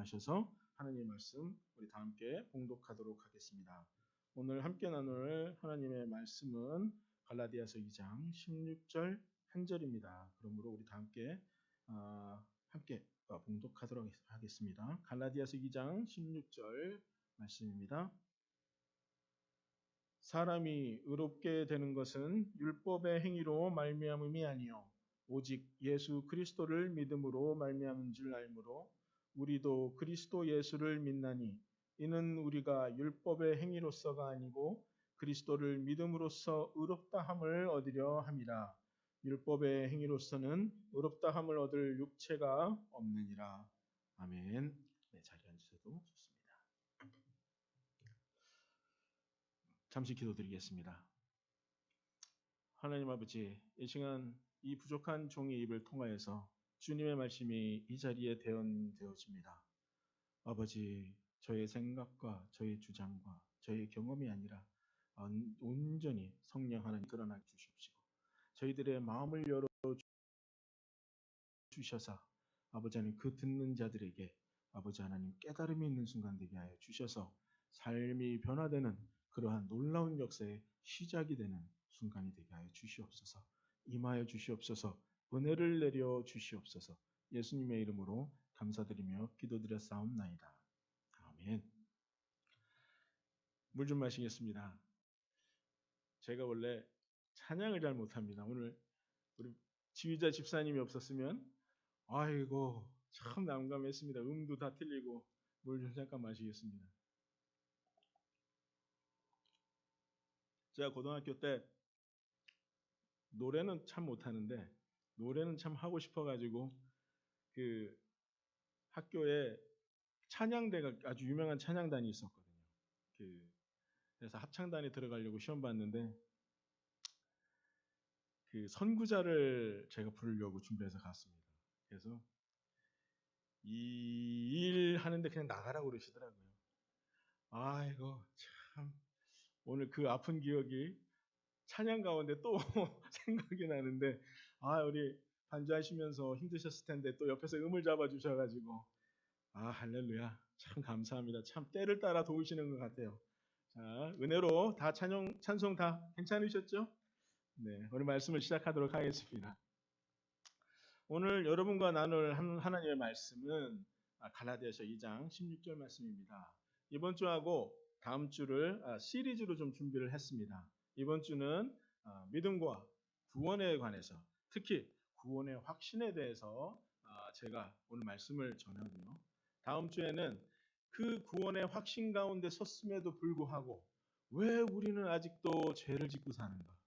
임하셔서 하나님의 말씀 우리 다 함께 봉독하도록 하겠습니다. 오늘 함께 나눌 하나님의 말씀은 갈라디아서 2장 16절 한 절입니다. 그러므로 우리 다 함께 봉독하도록 하겠습니다. 갈라디아서 2장 16절 말씀입니다. 사람이 의롭게 되는 것은 율법의 행위로 말미암음이 아니요 오직 예수 그리스도를 믿음으로 말미암은 줄 알므로 우리도 그리스도 예수를 믿나니 이는 우리가 율법의 행위로서가 아니고 그리스도를 믿음으로써 의롭다함을 얻으려 함이라. 율법의 행위로서는 의롭다함을 얻을 육체가 없느니라. 아멘. 네, 자리에 앉으셔도 좋습니다. 잠시 기도드리겠습니다. 하나님 아버지, 이 시간 이 부족한 종의 입을 통하여서 주님의 말씀이 이 자리에 대언되어집니다. 아버지, 저의 생각과 저의 주장과 저의 경험이 아니라 온전히 성령 하나님 드러나게 주시옵시고 저희들의 마음을 열어 주셔서 아버지 하나님 그 듣는 자들에게 아버지 하나님 깨달음이 있는 순간 되게 하여 주셔서 삶이 변화되는 그러한 놀라운 역사의 시작이 되는 순간이 되게 하여 주시옵소서. 임하여 주시옵소서. 은혜를 내려 주시옵소서. 예수님의 이름으로 감사드리며 기도드렸사옵나이다. 아멘. 물 좀 마시겠습니다. 제가 원래 찬양을 잘 못합니다. 오늘 우리 지휘자 집사님이 없었으면 아이고 참 난감했습니다. 음도 다 틀리고. 물 좀 잠깐 마시겠습니다. 제가 고등학교 때 노래는 참 못하는데 노래는 참 하고 싶어가지고 그 학교에 찬양대가 아주 유명한 찬양단이 있었거든요. 그래서 합창단에 들어가려고 시험 봤는데 그 선구자를 제가 부르려고 준비해서 갔습니다. 그래서 이 일 하는데 그냥 나가라고 그러시더라고요. 아이고 참 오늘 그 아픈 기억이 찬양 가운데 또 생각이 나는데 우리 반주하시면서 힘드셨을 텐데 또 옆에서 음을 잡아 주셔가지고 할렐루야 참 감사합니다. 참 때를 따라 도우시는 것 같아요. 자, 은혜로 다 찬송 다 괜찮으셨죠? 네, 오늘 말씀을 시작하도록 하겠습니다. 오늘 여러분과 나눌 하나님의 말씀은 갈라디아서 2장 16절 말씀입니다. 이번 주하고 다음 주를 시리즈로 좀 준비를 했습니다. 이번 주는 믿음과 구원에 관해서 특히 구원의 확신에 대해서 제가 오늘 말씀을 전하고요. 다음 주에는 그 구원의 확신 가운데 섰음에도 불구하고 왜 우리는 아직도 죄를 짓고 사는가?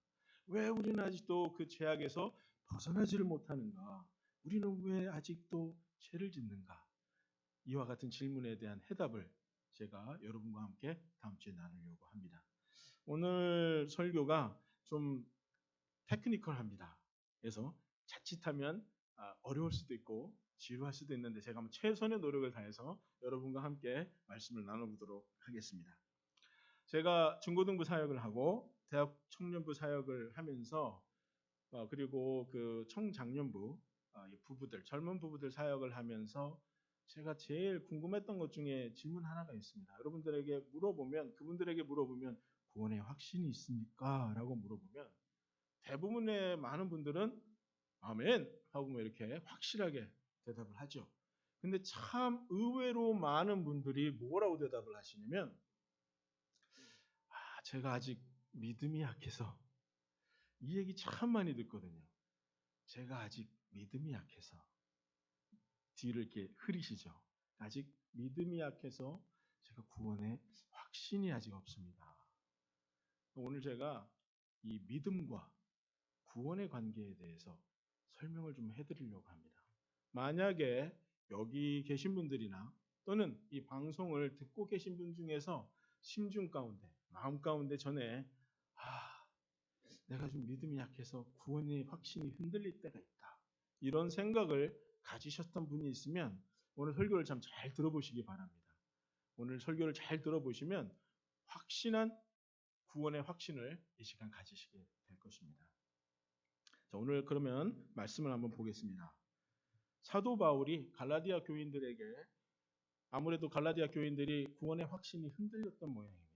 왜 우리는 아직도 그 죄악에서 벗어나지를 못하는가? 우리는 왜 아직도 죄를 짓는가? 이와 같은 질문에 대한 해답을 제가 여러분과 함께 다음 주에 나누려고 합니다. 오늘 설교가 좀 테크니컬합니다. 그래서 자칫하면 어려울 수도 있고 지루할 수도 있는데 제가 한번 최선의 노력을 다해서 여러분과 함께 말씀을 나눠보도록 하겠습니다. 제가 중고등부 사역을 하고 대학 청년부 사역을 하면서 그리고 그 청장년부 부부들 젊은 부부들 사역을 하면서 제가 제일 궁금했던 것 중에 질문 하나가 있습니다. 여러분들에게 그분들에게 물어보면 구원의 확신이 있습니까? 라고 물어보면 대부분의 많은 분들은 아멘 하고 뭐 이렇게 확실하게 대답을 하죠. 근데 참 의외로 많은 분들이 뭐라고 대답을 하시냐면 제가 아직 믿음이 약해서 이 얘기 참 많이 듣거든요. 제가 아직 믿음이 약해서 뒤를 이렇게 흐리시죠. 아직 믿음이 약해서 제가 구원의 확신이 아직 없습니다. 오늘 제가 이 믿음과 구원의 관계에 대해서 설명을 좀 해드리려고 합니다. 만약에 여기 계신 분들이나 또는 이 방송을 듣고 계신 분 중에서 심중 가운데, 마음 가운데 전에 내가 좀 믿음이 약해서 구원의 확신이 흔들릴 때가 있다. 이런 생각을 가지셨던 분이 있으면 오늘 설교를 참 잘 들어보시기 바랍니다. 오늘 설교를 잘 들어보시면 확신한 구원의 확신을 이 시간 가지시게 될 것입니다. 자, 오늘 그러면 말씀을 한번 보겠습니다. 사도 바울이 갈라디아 교인들에게 아무래도 갈라디아 교인들이 구원의 확신이 흔들렸던 모양입니다.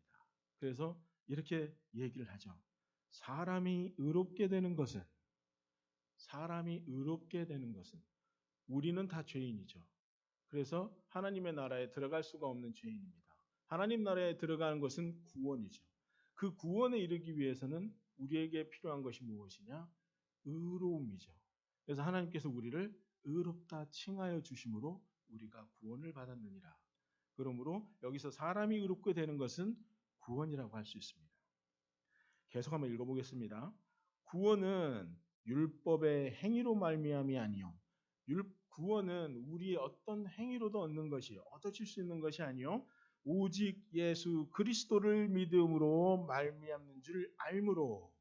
그래서 이렇게 얘기를 하죠. 사람이 의롭게 되는 것은 우리는 다 죄인이죠. 그래서 하나님의 나라에 들어갈 수가 없는 죄인입니다. 하나님 나라에 들어가는 것은 구원이죠. 그 구원에 이르기 위해서는 우리에게 필요한 것이 무엇이냐? 의로움이죠. 그래서 하나님께서 우리를 의롭다 칭하여 주심으로 우리가 구원을 받았느니라. 그러므로 여기서 사람이 의롭게 되는 것은 구원이라고 할 수 있습니다. 계속 한번 읽어보겠습니다. 구원은 율법의 행위로 말미암이 아니요. 구원은 우리의 어떤 행위로도 얻는 것이 얻어질 수 있는 것이 아니요. 오직 예수 그리스도를 믿음으로 말미암는 줄 알므로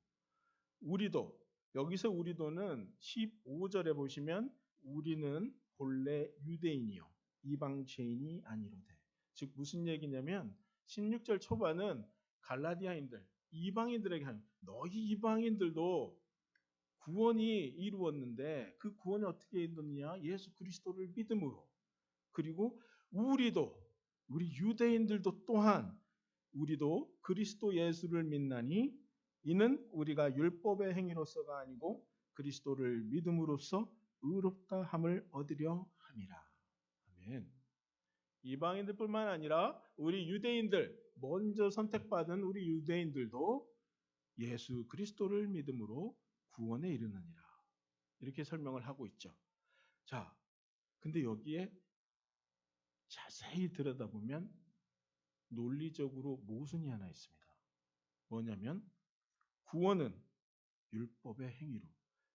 우리도 여기서 우리도는 15절에 보시면 우리는 본래 유대인이요 이방 죄인이 아니로되 즉 무슨 얘기냐면 16절 초반은 갈라디아인들 이방인들에게 하는 너희 이방인들도 구원이 이루었는데 그 구원이 어떻게 이루었느냐? 예수 그리스도를 믿음으로. 그리고 우리 유대인들도 또한 우리도 그리스도 예수를 믿나니 이는 우리가 율법의 행위로서가 아니고 그리스도를 믿음으로써 의롭다 함을 얻으려 함이라. 아멘. 이방인들뿐만 아니라 우리 유대인들 먼저 선택받은 우리 유대인들도 예수 그리스도를 믿음으로 구원에 이르느니라. 이렇게 설명을 하고 있죠. 자, 근데 여기에 자세히 들여다보면 논리적으로 모순이 하나 있습니다. 뭐냐면 구원은 율법의 행위로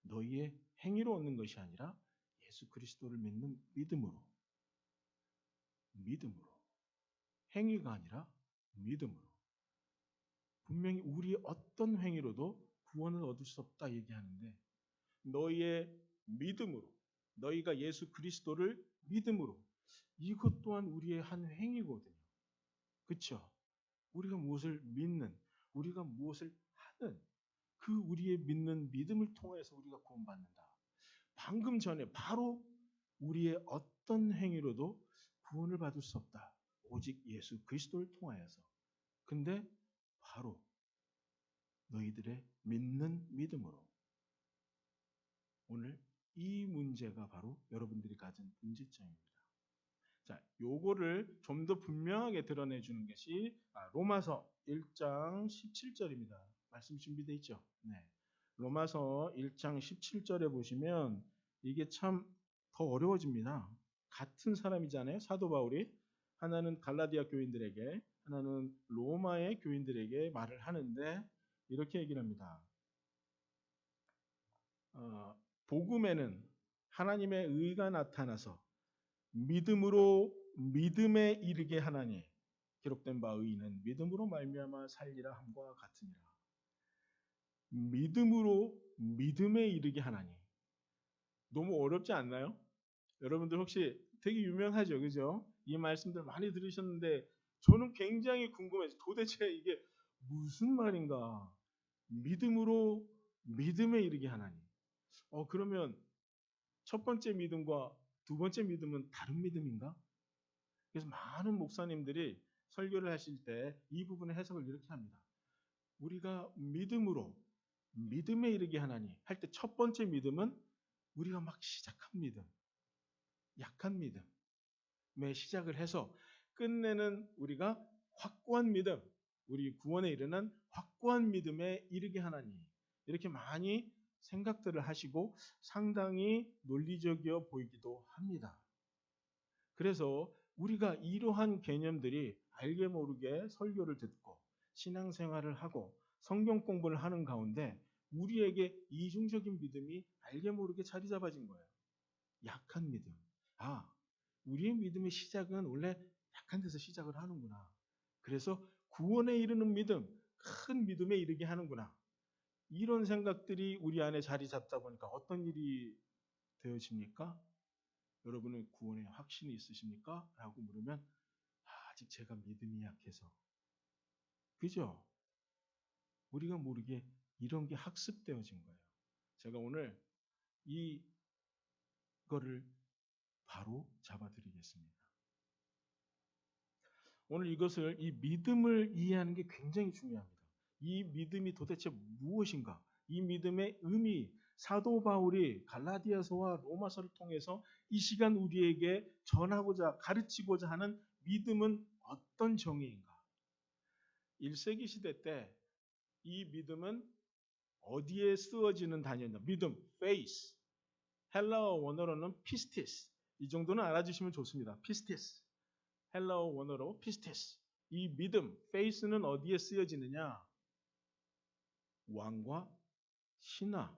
너희의 행위로 얻는 것이 아니라 예수 그리스도를 믿는 믿음으로 행위가 아니라 믿음으로 분명히 우리의 어떤 행위로도 구원을 얻을 수 없다 얘기하는데 너희의 믿음으로 너희가 예수 그리스도를 믿음으로 이것 또한 우리의 한 행위거든요. 그렇죠? 우리가 무엇을 믿는 우리가 무엇을 하는 그 우리의 믿는 믿음을 통해서 우리가 구원받는다. 방금 전에 바로 우리의 어떤 행위로도 구원을 받을 수 없다. 오직 예수 그리스도를 통하여서. 근데 바로 너희들의 믿는 믿음으로. 오늘 이 문제가 바로 여러분들이 가진 문제점입니다. 자, 요거를 좀 더 분명하게 드러내 주는 것이 로마서 1장 17절입니다. 말씀 준비되어 있죠? 네. 로마서 1장 17절에 보시면 이게 참 더 어려워집니다. 같은 사람이잖아요. 사도 바울이 하나는 갈라디아 교인들에게 하나는 로마의 교인들에게 말을 하는데 이렇게 얘기를 합니다. 복음에는 하나님의 의가 나타나서 믿음으로 믿음에 이르게 하나니 기록된 바 의인은 믿음으로 말미암아 살리라 함과 같으니라. 믿음으로 믿음에 이르게 하나니. 너무 어렵지 않나요? 여러분들 혹시 되게 유명하죠, 그죠? 이 말씀들 많이 들으셨는데 저는 굉장히 궁금해서 도대체 이게 무슨 말인가? 믿음으로 믿음에 이르게 하나니. 그러면 첫 번째 믿음과 두 번째 믿음은 다른 믿음인가? 그래서 많은 목사님들이 설교를 하실 때 이 부분의 해석을 이렇게 합니다. 우리가 믿음으로 믿음에 이르게 하나니 할 때 첫 번째 믿음은 우리가 막 시작한 믿음, 약한 믿음에 시작을 해서 끝내는 우리가 확고한 믿음, 우리 구원에 이르는 확고한 믿음에 이르게 하나니 이렇게 많이 생각들을 하시고 상당히 논리적이어 보이기도 합니다. 그래서 우리가 이러한 개념들이 알게 모르게 설교를 듣고 신앙생활을 하고 성경 공부를 하는 가운데 우리에게 이중적인 믿음이 알게 모르게 자리 잡아진 거예요. 약한 믿음. 우리의 믿음의 시작은 원래 약한 데서 시작을 하는구나. 그래서 구원에 이르는 믿음, 큰 믿음에 이르게 하는구나. 이런 생각들이 우리 안에 자리 잡다 보니까 어떤 일이 되어집니까? 여러분은 구원에 확신이 있으십니까? 라고 물으면 아직 제가 믿음이 약해서. 그죠? 우리가 모르게 이런 게 학습되어진 거예요. 제가 오늘 이거를 바로 잡아드리겠습니다. 오늘 이 믿음을 이해하는 게 굉장히 중요합니다. 이 믿음이 도대체 무엇인가? 이 믿음의 의미, 사도 바울이 갈라디아서와 로마서를 통해서 이 시간 우리에게 전하고자 가르치고자 하는 믿음은 어떤 정의인가? 1세기 시대 때 이 믿음은 어디에 쓰여지는 단어냐? 믿음, faith. 헬라어 원어로는 피스티스. 이 정도는 알아주시면 좋습니다. 피스티스. 헬라어 원어로 피스티스. 이 믿음, faith는 어디에 쓰여지느냐? 왕과 신하,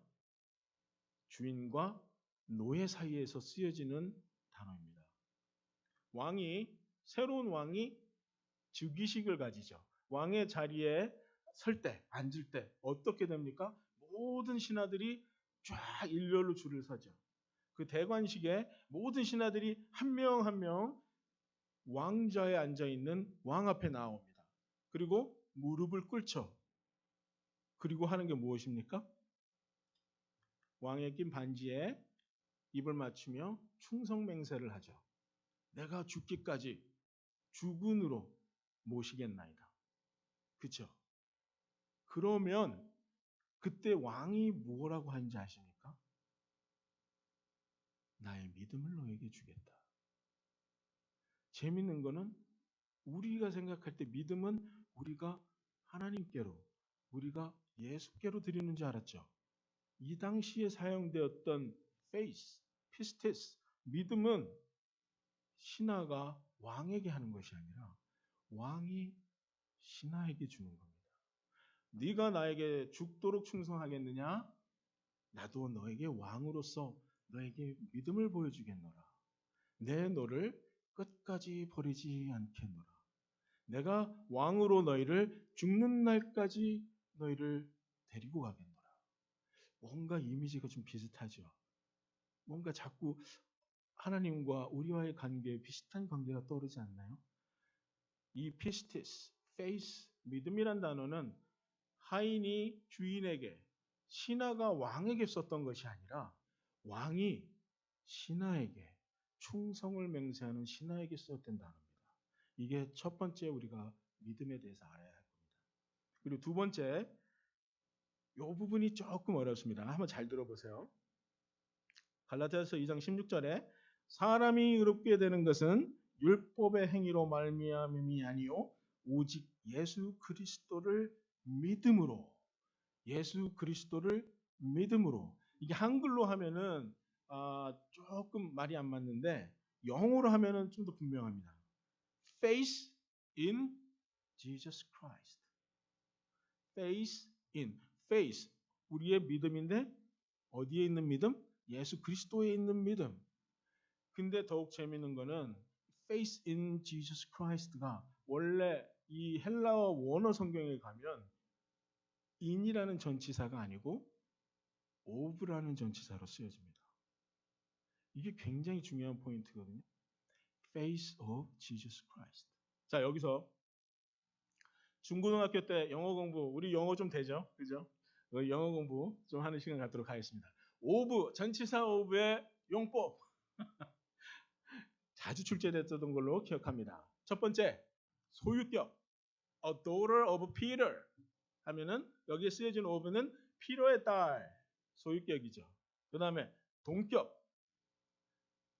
주인과 노예 사이에서 쓰여지는 단어입니다. 새로운 왕이 즉위식을 가지죠. 왕의 자리에 설 때, 앉을 때 어떻게 됩니까? 모든 신하들이 쫙 일렬로 줄을 서죠. 그 대관식에 모든 신하들이 한 명 한 명 왕좌에 앉아 있는 왕 앞에 나옵니다. 그리고 무릎을 꿇죠. 그리고 하는 게 무엇입니까? 왕의 낀 반지에 입을 맞추며 충성맹세를 하죠. 내가 죽기까지 주군으로 모시겠나이다. 그렇죠? 그러면 그때 왕이 뭐라고 하는지 아십니까? 나의 믿음을 너에게 주겠다. 재밌는 거는 우리가 생각할 때 믿음은 우리가 하나님께로, 우리가 예수께로 드리는 줄 알았죠. 이 당시에 사용되었던 faith, pistis, 믿음은 신하가 왕에게 하는 것이 아니라 왕이 신하에게 주는 겁니다. 네가 나에게 죽도록 충성하겠느냐? 나도 너에게 왕으로서 너에게 믿음을 보여주겠노라. 내 너를 끝까지 버리지 않겠노라. 내가 왕으로 너희를 죽는 날까지 너희를 데리고 가겠노라. 뭔가 이미지가 좀 비슷하죠. 뭔가 자꾸 하나님과 우리와의 관계에 비슷한 관계가 떠오르지 않나요? 이 피스티스, faith, 믿음이란 단어는 하인이 주인에게, 신하가 왕에게 썼던 것이 아니라 왕이 신하에게, 충성을 맹세하는 신하에게 썼던 단어입니다. 이게 첫 번째 우리가 믿음에 대해서 알아야 할 겁니다. 그리고 두 번째, 이 부분이 조금 어렵습니다. 한번 잘 들어보세요. 갈라디아서 2장 16절에 사람이 의롭게 되는 것은 율법의 행위로 말미암음이 아니요 오직 예수 그리스도를 믿음으로. 예수 그리스도를 믿음으로. 이게 한글로 하면은 조금 말이 안 맞는데 영어로 하면은 좀 더 분명합니다. Faith in Jesus Christ. Faith in. Faith. 우리의 믿음인데 어디에 있는 믿음? 예수 그리스도에 있는 믿음. 근데 더욱 재미있는 거는 faith in Jesus Christ가 원래 이 헬라어 원어 성경에 가면 in이라는 전치사가 아니고 of라는 전치사로 쓰여집니다. 이게 굉장히 중요한 포인트거든요. Faith of Jesus Christ. 자, 여기서 중고등학교 때 영어 공부, 우리 영어 좀 되죠? 그죠? 영어 공부 좀 하는 시간 갖도록 하겠습니다. of, 전치사 of의 용법. 자주 출제됐던 걸로 기억합니다. 첫 번째, 소유격. A daughter of Peter 하면은 여기에 쓰여진 of는 피로의 딸, 소유격이죠. 그 다음에 동격.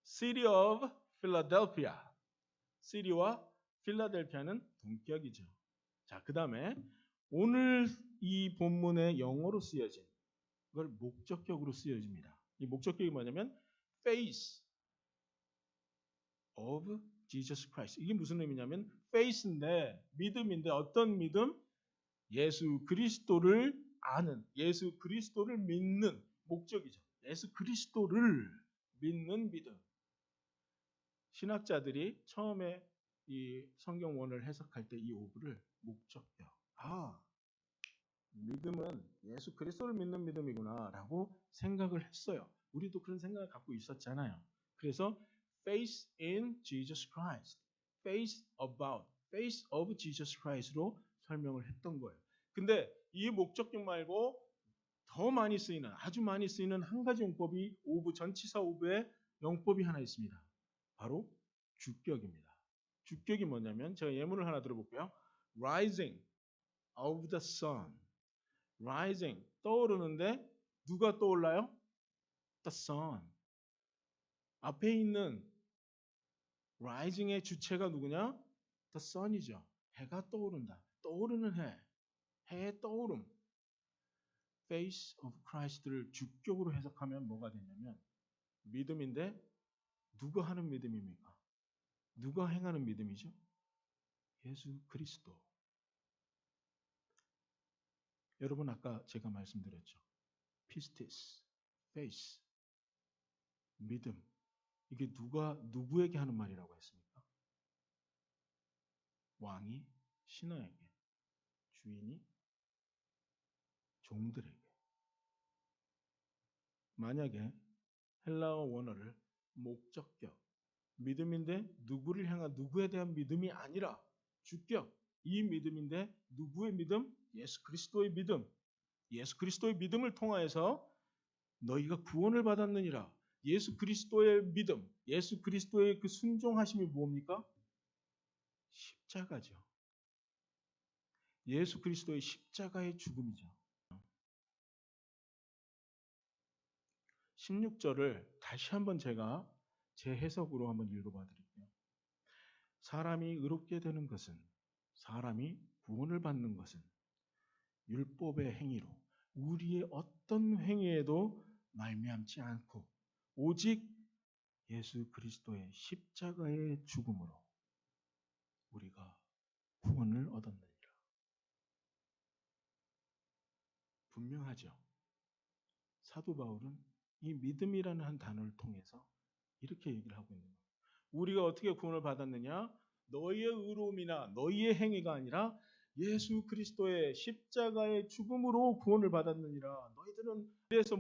City of Philadelphia. City와 필라델피아는 동격이죠. 자, 그 다음에 오늘 이 본문의 영어로 쓰여진 이걸 목적격으로 쓰여집니다. 이 목적격이 뭐냐면 face of Jesus Christ. 이게 무슨 의미냐면 faith인데 믿음인데 어떤 믿음? 예수 그리스도를 아는, 예수 그리스도를 믿는 목적이죠. 예수 그리스도를 믿는 믿음. 신학자들이 처음에 이 성경원을 해석할 때 이 오브를 목적격. 믿음은 예수 그리스도를 믿는 믿음이구나 라고 생각을 했어요. 우리도 그런 생각을 갖고 있었잖아요. 그래서 faith in Jesus Christ, faith of Jesus Christ로 설명을 했던 거예요. 근데 이 목적격 말고 더 많이 쓰이는, 아주 많이 쓰이는 한 가지 용법이 오브, 전치사 오브의 용법이 하나 있습니다. 바로 주격입니다. 주격이 뭐냐면 제가 예문을 하나 들어볼게요. Rising of the sun. Rising 떠오르는데 누가 떠올라요? The sun. 앞에 있는 rising의 주체가 누구냐? The sun이죠. 해가 떠오른다. 떠오르는 해. 해의 떠오름. Face of Christ를 주격으로 해석하면 뭐가 되냐면 믿음인데 누가 하는 믿음입니까? 누가 행하는 믿음이죠? 예수 그리스도. 여러분 아까 제가 말씀드렸죠. 피스티스, 페이스, 믿음. 이게 누구에게 하는 말이라고 했습니까? 왕이 신하에게, 주인이 종들에게. 만약에 헬라어 원어를 목적격, 믿음인데 누구를 향한 누구에 대한 믿음이 아니라 주격, 이 믿음인데 누구의 믿음? 예수 그리스도의 믿음. 예수 그리스도의 믿음을 통하여서 너희가 구원을 받았느니라. 예수 그리스도의 믿음, 예수 그리스도의 그 순종하심이 뭡니까? 십자가죠. 예수 그리스도의 십자가의 죽음이죠. 16절을 다시 한번 제가 제 해석으로 한번 읽어봐 드릴게요. 사람이 의롭게 되는 것은, 사람이 구원을 받는 것은 율법의 행위로, 우리의 어떤 행위에도 말미암지 않고 오직 예수 그리스도의 십자가의 죽음으로 우리가 구원을 얻었느니라. 분명하죠. 사도 바울은 이 믿음이라는 한 단어를 통해서 이렇게 얘기를 하고 있는 거예요. 우리가 어떻게 구원을 받았느냐? 너희의 의로움이나 너희의 행위가 아니라 예수 그리스도의 십자가의 죽음으로 구원을 받았느니라. 너희들은 그래서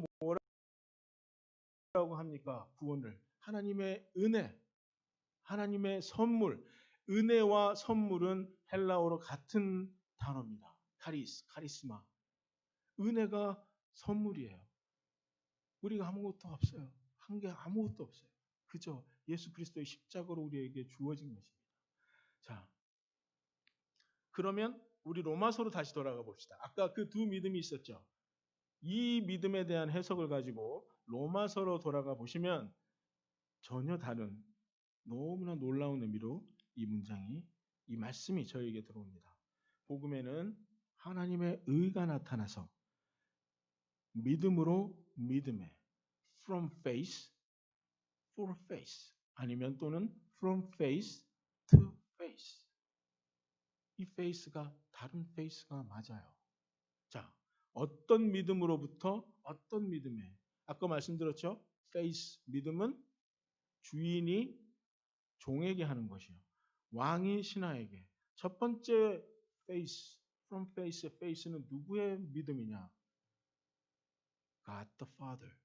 뭐라고 합니까? 구원을. 하나님의 은혜, 하나님의 선물. 은혜와 선물은 헬라어로 같은 단어입니다. 카리스마. 은혜가 선물이에요. 우리가 아무것도 없어요. 한 게 아무것도 없어요. 그저 예수 그리스도의 십자가로 우리에게 주어진 것입니다. 자, 그러면 우리 로마서로 다시 돌아가 봅시다. 아까 그 두 믿음이 있었죠. 이 믿음에 대한 해석을 가지고 로마서로 돌아가 보시면 전혀 다른 너무나 놀라운 의미로 이 문장이, 이 말씀이 저에게 들어옵니다. 복음에는 하나님의 의가 나타나서 믿음으로 믿음에 from faith for faith 아니면 또는 from faith to faith. 이 faith가 다른 faith가 맞아요. 자, 어떤 믿음으로부터 어떤 믿음에, 아까 말씀드렸죠? faith, 믿음은 주인이 종에게 하는 것이요. 왕이 신하에게. 첫 번째 faith, from faith의 faith는 누구의 믿음이냐? God the Father.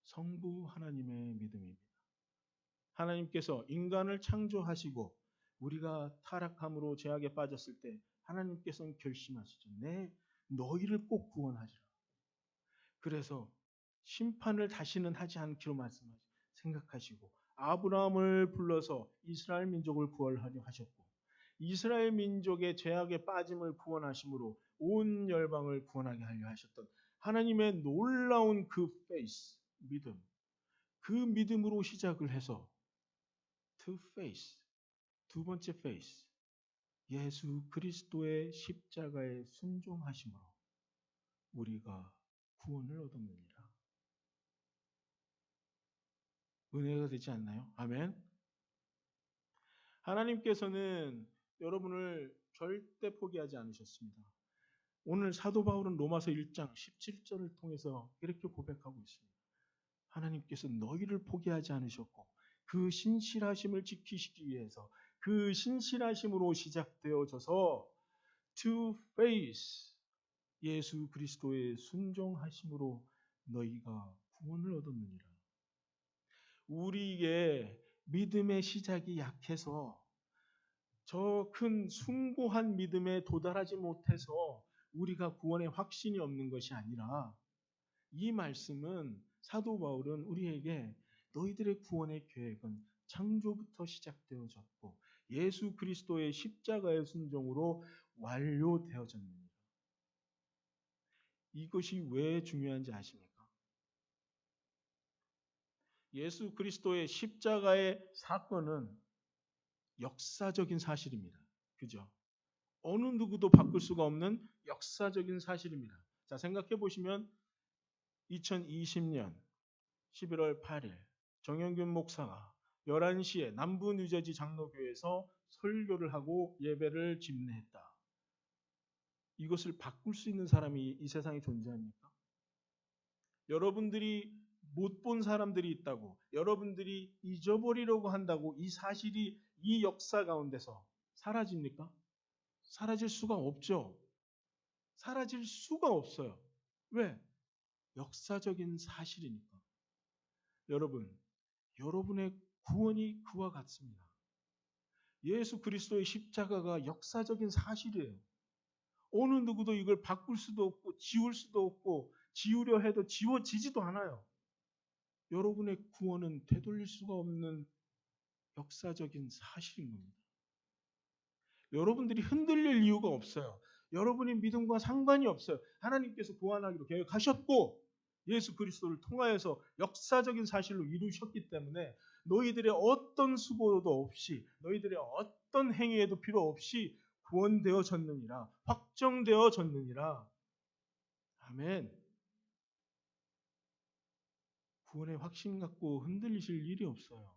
성부 하나님의 믿음입니다. 하나님께서 인간을 창조하시고 우리가 타락함으로 죄악에 빠졌을 때 하나님께서는 결심하시죠. 너희를 꼭 구원하리라. 그래서 심판을 다시는 하지 않기로 생각하시고 아브라함을 불러서 이스라엘 민족을 구원하려 하셨고 이스라엘 민족의 죄악에 빠짐을 구원하심으로 온 열방을 구원하게 하려 하셨던 하나님의 놀라운 그 페이스, 믿음. 그 믿음으로 시작을 해서 to face, 두 번째 face, 예수 그리스도의 십자가에 순종하심으로 우리가 구원을 얻었느니라. 은혜가 되지 않나요? 아멘. 하나님께서는 여러분을 절대 포기하지 않으셨습니다. 오늘 사도 바울은 로마서 1장 17절을 통해서 이렇게 고백하고 있습니다. 하나님께서 너희를 포기하지 않으셨고 그 신실하심을 지키시기 위해서 그 신실하심으로 시작되어져서 to face 예수 그리스도의 순종하심으로 너희가 구원을 얻었느니라. 우리의 믿음의 시작이 약해서 저 큰 숭고한 믿음에 도달하지 못해서 우리가 구원의 확신이 없는 것이 아니라 이 말씀은 사도 바울은 우리에게 너희들의 구원의 계획은 창조부터 시작되어졌고 예수 그리스도의 십자가의 순종으로 완료되어졌느니라. 이것이 왜 중요한지 아십니까? 예수 그리스도의 십자가의 사건은 역사적인 사실입니다. 그죠? 어느 누구도 바꿀 수가 없는 역사적인 사실입니다. 자, 생각해 보시면 2020년 11월 8일 정영균 목사가 11시에 남부 뉴저지 장로교에서 설교를 하고 예배를 집례했다. 이것을 바꿀 수 있는 사람이 이 세상에 존재합니까? 여러분들이 못 본 사람들이 있다고, 여러분들이 잊어버리려고 한다고 이 사실이 이 역사 가운데서 사라집니까? 사라질 수가 없죠. 사라질 수가 없어요. 왜? 역사적인 사실이니까. 여러분, 여러분의 구원이 그와 같습니다. 예수 그리스도의 십자가가 역사적인 사실이에요. 어느 누구도 이걸 바꿀 수도 없고 지울 수도 없고 지우려 해도 지워지지도 않아요. 여러분의 구원은 되돌릴 수가 없는 역사적인 사실인 겁니다. 여러분들이 흔들릴 이유가 없어요. 여러분의 믿음과 상관이 없어요. 하나님께서 보완하기로 계획하셨고 예수 그리스도를 통하여서 역사적인 사실로 이루셨기 때문에 너희들의 어떤 수고도 없이 너희들의 어떤 행위에도 필요 없이 구원되어졌느니라. 확정되어졌느니라. 아멘. 구원의 확신 갖고 흔들리실 일이 없어요.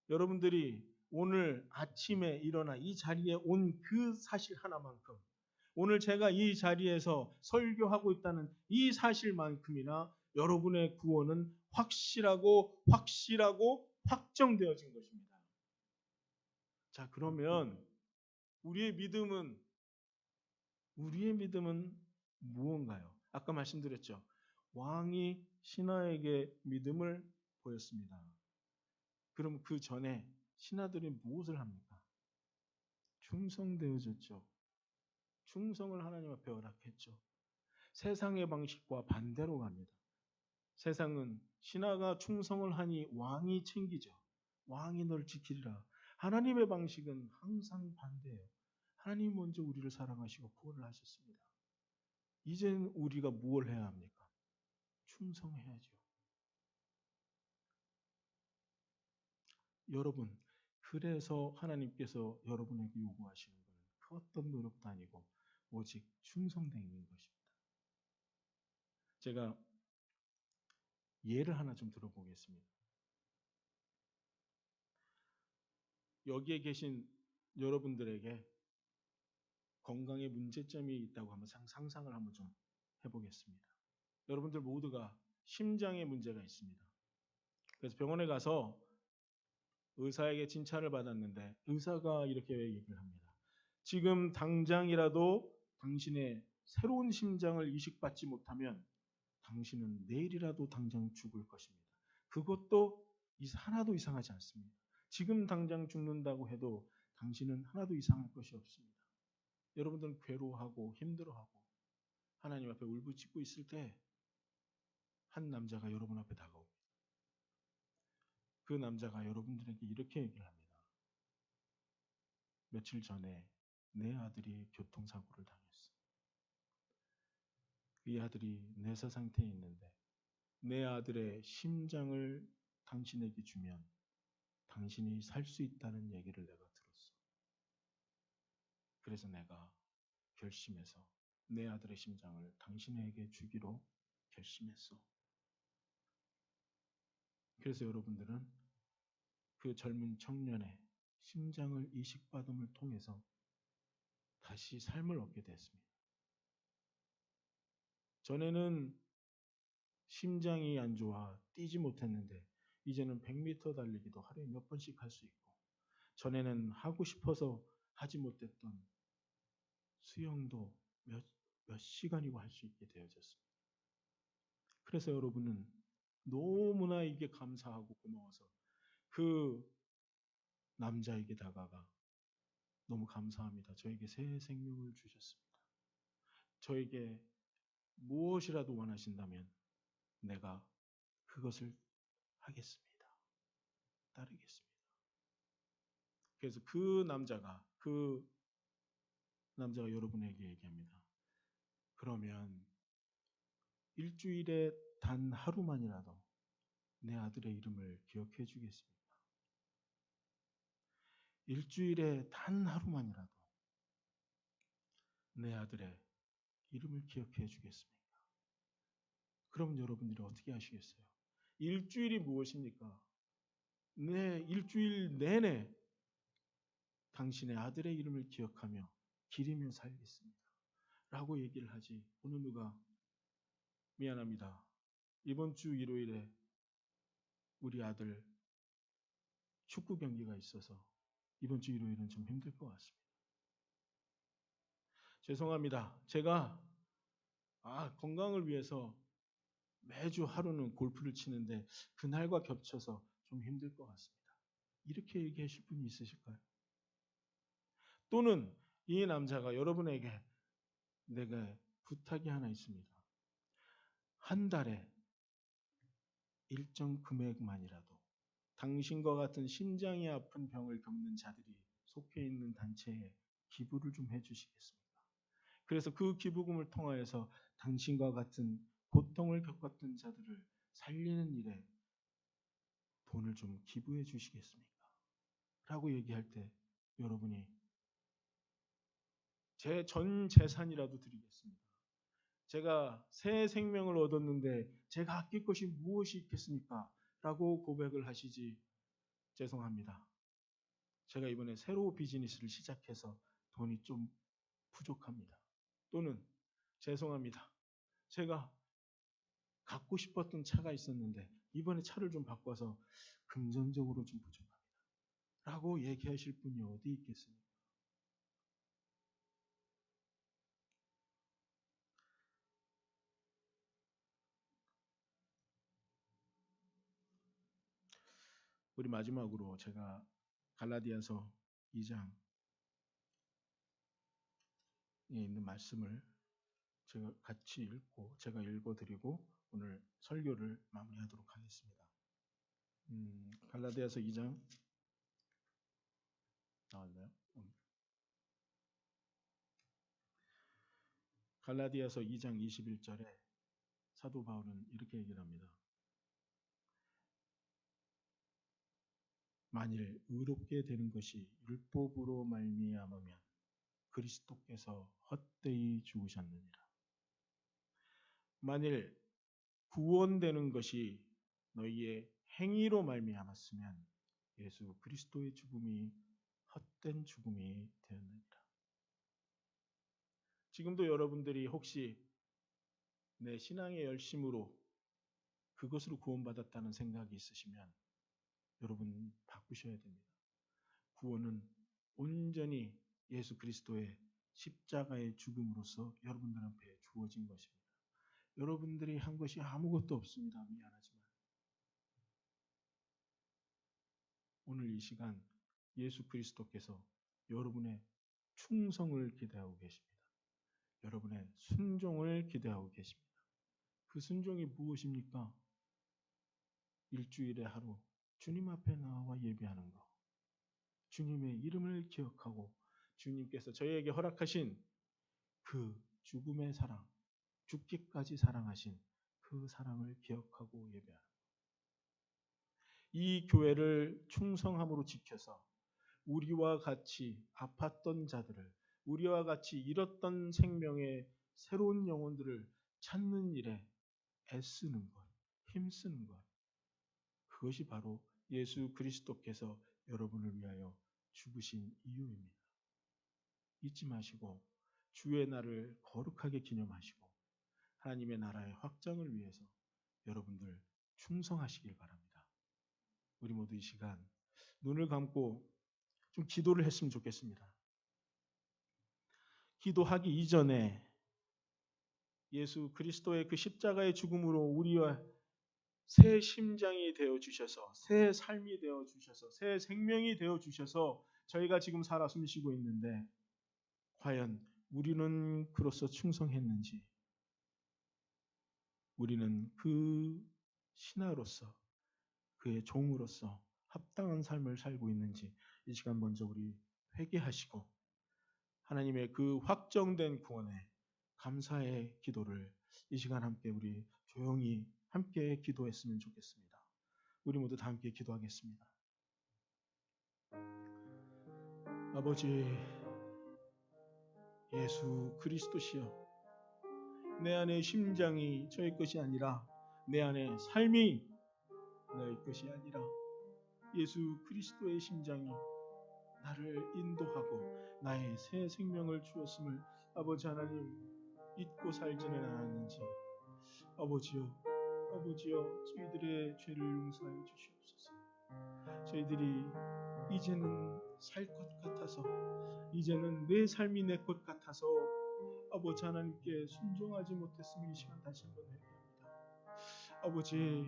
여러분들이 오늘 아침에 일어나 이 자리에 온 그 사실 하나만큼 오늘 제가 이 자리에서 설교하고 있다는 이 사실만큼이나 여러분의 구원은 확실하고 확정되어진 것입니다. 자, 그러면 우리의 믿음은 무언가요? 아까 말씀드렸죠. 왕이 신하에게 믿음을 보였습니다. 그럼 그 전에 신하들이 무엇을 합니까? 충성되어졌죠. 충성을 하나님 앞에 허락했죠. 세상의 방식과 반대로 갑니다. 세상은 신하가 충성을 하니 왕이 챙기죠. 왕이 널 지키리라. 하나님의 방식은 항상 반대예요. 하나님 먼저 우리를 사랑하시고 구원을 하셨습니다. 이제는 우리가 무엇을 해야 합니까? 충성해야죠. 여러분, 그래서 하나님께서 여러분에게 요구하시는 것은 그 어떤 노력도 아니고 오직 충성되는 것입니다. 제가 예를 하나 좀 들어보겠습니다. 여기에 계신 여러분들에게 건강에 문제점이 있다고 한번 상상을 한번 좀 해보겠습니다. 여러분들 모두가 심장에 문제가 있습니다. 그래서 병원에 가서 의사에게 진찰을 받았는데 의사가 이렇게 얘기를 합니다. 지금 당장이라도 당신의 새로운 심장을 이식받지 못하면 당신은 내일이라도 당장 죽을 것입니다. 그것도 하나도 이상하지 않습니다. 지금 당장 죽는다고 해도 당신은 하나도 이상할 것이 없습니다. 여러분들은 괴로워하고 힘들어하고 하나님 앞에 울부짖고 있을 때 한 남자가 여러분 앞에 다가옵니다. 그 남자가 여러분들에게 이렇게 얘기를 합니다. 며칠 전에 내 아들이 교통사고를 당했어. 이 아들이 뇌사 상태에 있는데 내 아들의 심장을 당신에게 주면 당신이 살 수 있다는 얘기를 내가 들었어. 그래서 내가 결심해서 내 아들의 심장을 당신에게 주기로 결심했어. 그래서 여러분들은 그 젊은 청년의 심장을 이식받음을 통해서 다시 삶을 얻게 됐습니다. 전에는 심장이 안 좋아 뛰지 못했는데 이제는 100m 달리기도 하루에 몇 번씩 할 수 있고 전에는 하고 싶어서 하지 못했던 수영도 몇 시간이고 할 수 있게 되어졌습니다. 그래서 여러분은 너무나 이게 감사하고 고마워서 그 남자에게 다가가 너무 감사합니다. 저에게 새 생명을 주셨습니다. 저에게 무엇이라도 원하신다면 내가 그것을 하겠습니다. 따르겠습니다. 그래서 그 남자가 여러분에게 얘기합니다. 그러면 일주일에 단 하루만이라도 내 아들의 이름을 기억해 주겠습니까? 일주일에 단 하루만이라도 내 아들의 이름을 기억해 주겠습니까? 그럼 여러분들이 어떻게 하시겠어요? 일주일이 무엇입니까? 네, 일주일 내내 당신의 아들의 이름을 기억하며 기리며 살겠습니다. 라고 얘기를 하지. 어느 누가 미안합니다. 이번 주 일요일에 우리 아들 축구 경기가 있어서 이번 주 일요일은 좀 힘들 것 같습니다. 죄송합니다. 제가 건강을 위해서 매주 하루는 골프를 치는데 그날과 겹쳐서 좀 힘들 것 같습니다. 이렇게 얘기하실 분이 있으실까요? 또는 이 남자가 여러분에게 내가 부탁이 하나 있습니다. 한 달에 일정 금액만이라도 당신과 같은 심장이 아픈 병을 겪는 자들이 속해 있는 단체에 기부를 좀 해주시겠습니까? 그래서 그 기부금을 통하여서 당신과 같은 고통을 겪었던 자들을 살리는 일에 돈을 좀 기부해 주시겠습니까? 라고 얘기할 때 여러분이 제 전 재산이라도 드리겠습니다. 제가 새 생명을 얻었는데 제가 아낄 것이 무엇이 있겠습니까? 라고 고백을 하시지. 죄송합니다. 제가 이번에 새로 비즈니스를 시작해서 돈이 좀 부족합니다. 또는 죄송합니다. 제가 갖고 싶었던 차가 있었는데 이번에 차를 좀 바꿔서 금전적으로 좀 부족합니다. 라고 얘기하실 분이 어디 있겠습니까? 우리 마지막으로 제가 갈라디아서 2장에 있는 말씀을 제가 같이 읽고 제가 읽어드리고 오늘 설교를 마무리하도록 하겠습니다. 갈라디아서 2장 나왔나요? 갈라디아서 2장 21절에 사도 바울은 이렇게 얘기를 합니다. 만일 의롭게 되는 것이 율법으로 말미암으면 그리스도께서 헛되이 죽으셨느니라. 만일 구원되는 것이 너희의 행위로 말미암았으면 예수 그리스도의 죽음이 헛된 죽음이 되었느니라. 지금도 여러분들이 혹시 내 신앙의 열심으로 그것으로 구원받았다는 생각이 있으시면 여러분 바꾸셔야 됩니다. 구원은 온전히 예수 그리스도의 십자가의 죽음으로써 여러분들 앞에 주어진 것입니다. 여러분들이 한 것이 아무것도 없습니다. 미안하지만 오늘 이 시간 예수 그리스도께서 여러분의 충성을 기대하고 계십니다. 여러분의 순종을 기대하고 계십니다. 그 순종이 무엇입니까? 일주일에 하루 주님 앞에 나와 예배하는 것. 주님의 이름을 기억하고 주님께서 저희에게 허락하신 그 죽음의 사랑, 죽기까지 사랑하신 그 사랑을 기억하고 예배하는 것. 이 교회를 충성함으로 지켜서 우리와 같이 아팠던 자들을, 우리와 같이 잃었던 생명의 새로운 영혼들을 찾는 일에 애쓰는 것, 힘쓰는 것. 그것이 바로 예수 그리스도께서 여러분을 위하여 죽으신 이유입니다. 잊지 마시고 주의 날을 거룩하게 기념하시고 하나님의 나라의 확장을 위해서 여러분들 충성하시길 바랍니다. 우리 모두 이 시간 눈을 감고 좀 기도를 했으면 좋겠습니다. 기도하기 이전에 예수 그리스도의 그 십자가의 죽음으로 우리와 새 심장이 되어 주셔서 새 삶이 되어 주셔서 새 생명이 되어 주셔서 저희가 지금 살아 숨쉬고 있는데 과연 우리는 그로서 충성했는지 우리는 그 신하로서 그의 종으로서 합당한 삶을 살고 있는지 이 시간 먼저 우리 회개하시고 하나님의 그 확정된 구원에 감사의 기도를 이 시간 함께 우리 조용히 함께 기도했으면 좋겠습니다. 우리 모두 다 함께 기도하겠습니다. 아버지 예수 그리스도시여, 내 안의 심장이 저의 것이 아니라 내 안의 삶이 너의 것이 아니라 예수 그리스도의 심장이 나를 인도하고 나의 새 생명을 주었음을 아버지 하나님 잊고 살지는 않았는지 아버지여 저희들의 죄를 용서하여 주시옵소서. 저희들이 이제는 살 것 같아서, 이제는 내 삶이 내 것 같아서 아버지 하나님께 순종하지 못했음을 이 시간 다시 한번 회개합니다. 아버지,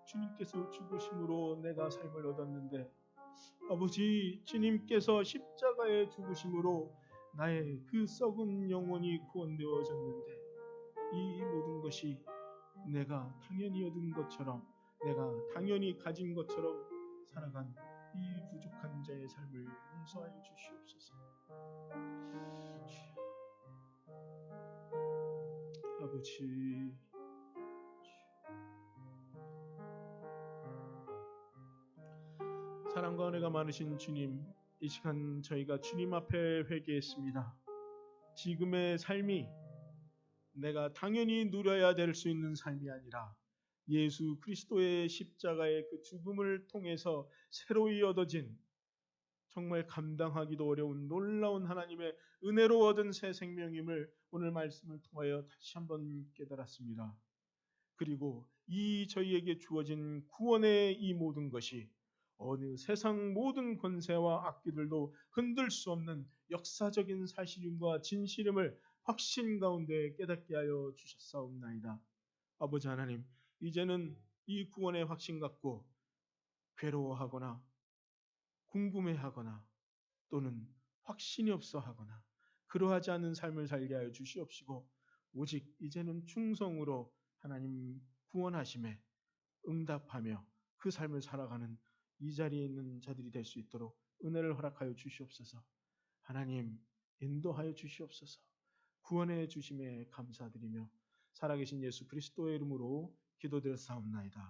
주님께서 죽으심으로 내가 삶을 얻었는데 아버지, 주님께서 십자가의 죽으심으로 나의 그 썩은 영혼이 구원되어졌는데 이 모든 것이 내가 당연히 얻은 것처럼, 내가 당연히 가진 것처럼 살아간 이 부족한 자의 삶을 용서하여 주시옵소서. 아버지, 사랑과 은혜가 많으신 주님, 이 시간 저희가 주님 앞에 회개했습니다. 지금의 삶이 내가 당연히 누려야 될 수 있는 삶이 아니라 예수 그리스도의 십자가의 그 죽음을 통해서 새로이 얻어진 정말 감당하기도 어려운 놀라운 하나님의 은혜로 얻은 새 생명임을 오늘 말씀을 통하여 다시 한번 깨달았습니다. 그리고 이 저희에게 주어진 구원의 이 모든 것이 어느 세상 모든 권세와 악기들도 흔들 수 없는 역사적인 사실임과 진실임을 확신 가운데 깨닫게 하여 주셨사옵나이다. 아버지 하나님, 이제는 이 구원의 확신 갖고 괴로워하거나 궁금해하거나 또는 확신이 없어 하거나 그러하지 않은 삶을 살게 하여 주시옵시고, 오직 이제는 충성으로 하나님 구원하심에 응답하며 그 삶을 살아가는 이 자리에 있는 자들이 될 수 있도록 은혜를 허락하여 주시옵소서. 하나님 인도하여 주시옵소서. 구원해 주심에 감사드리며 살아계신 예수 그리스도의 이름으로 기도드렸사옵나이다.